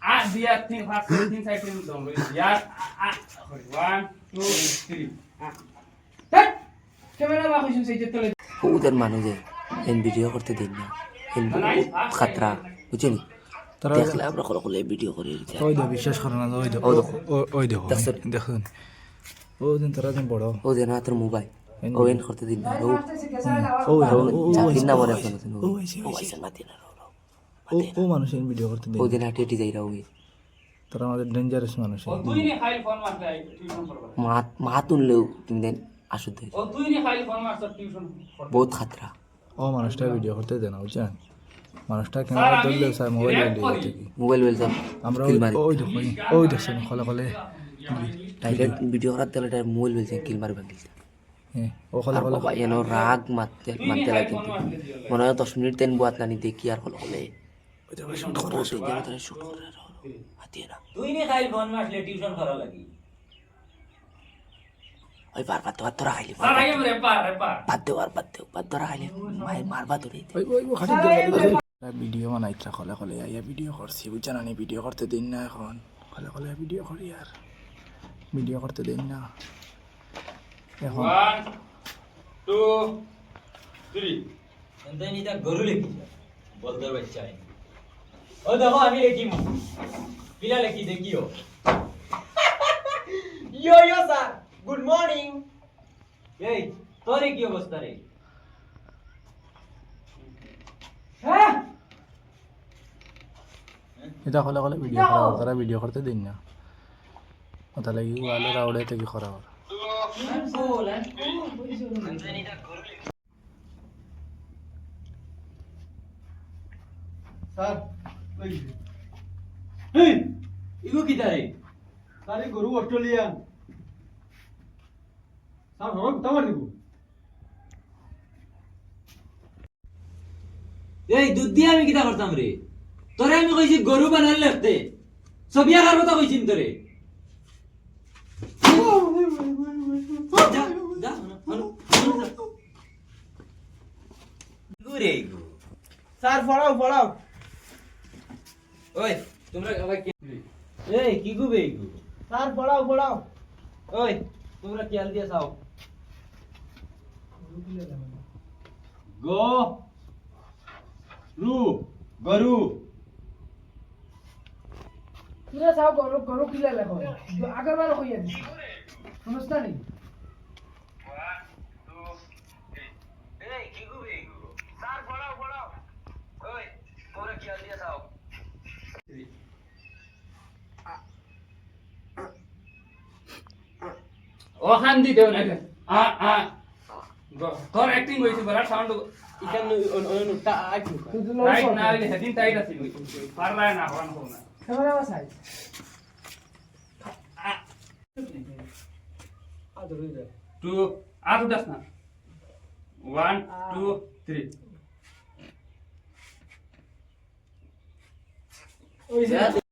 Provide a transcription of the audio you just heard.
dia tin fast tin side tin dong ya 1 2 3 tak camera বা খুশি সেই চলে ওদের মানুষে এন ভিডিও করতে দিন না এন খাতরা বুঝছেন দেখলে আমরা কল কলে ভিডিও করে ওই দেখো বিশ্বাস করো না ওই দেখো দেখুন ও দিন তারা দিন বড় ও দেন তোর মোবাইল ও এন করতে দিন না ও চাকরির না বলে এখন ও ও আইসা মাতি না ও মানুষ এন ভিডিও করতে দিন ও দিন হাঁটি হাঁটি যাইরা ওই তারা আমাদের ডেঞ্জারাস মানুষ তুই নি খাইল ফোন মারতে টিউশন করবা মা তুললেও তুমি দেন আসুদ ও তুই নি খাইল ফোন মারছ টিউশন বহুত খাতরা ও মানুষটা ভিডিও করতে দেন না বুঝছেন মানুষটা ক্যামেরা ধরলে স্যার মোবাইল দিয়ে মোবাইল বেলতাম আমরা ওই দেখো ওই দেখছেন কলে কলে ডাইরেক্ট ভিডিও করার তেলে মোবাইল বেলছে কিল মারবে গেছে হ্যাঁ ও কলে কলে যেন রাগ মারতে মারতে লাগে কিন্তু মনে হয় 10 মিনিট তেন বুয়াত লানি দেখি আর কলে কলে শুট করে হাতিয়ে না তুই নি খাইল ফোন মারলে টিউশন করা লাগি ওই বারবার তোরা খাইলি স্যার আগে মরে পার বাদ তোরা খাইলি মারবা ধরে ওই ভিডিও বানাইতরা কলে কলে আইয়া ভিডিও করছি বুঝছেন না ভিডিও করতে দিন না এখন কলে কলে ভিডিও করি আর ভিডিও করতে দিন না এখন 1 2 3 এনতে নিটা গরু লেখি বলদর বাচ্চা ও দেখো আমি লেখি কিলা লেখি দেখিও ইয়ো স্যার গুড মর্নিং এই তোরে কি অবস্থা রে হ্যাঁ এটা কলে কলে ভিডিও করা তারা ভিডিও করতে দিন না ওটা লাগি ওয়ালে রাউডে থেকে করা স্যার এই ইগো কি তারে স্যার এই গরু অস্ট্রেলিয়ান স্যার হরক তামার দিব এই দুধ দিয়ে আমি কিটা করতাম রে তোরে আমি কইছি গরু বানাল লেফতে সবিয়া কার কথা কইছিন তোরে যা যা গুরে গু স্যার পড়াও পড়াও ওই তোমরা আবার কি এই কি গুবে গু স্যার পড়াও পড়াও ওই তোমরা খেয়াল দিয়ে যাও গো রু গরু তুরা যাও গরু গরু কিলা লেখো আগরবার হইয়া দিছি সমস্যা নেই এই কি গুবে গু স্যার পড়াও পড়াও ওই তোমরা খেয়াল দিয়ে যাও ও হান্দি দেও না তোর অ্যাক্টিং হইছে বড় সাউন্ড ইখানে অনুটা আইকু রাইট না হইলে হেদিন টাইট আছে পারলা না হওয়ান হো না ক্যামেরা বাসাই টু আর উঠাস না 1 2 3 ওই যে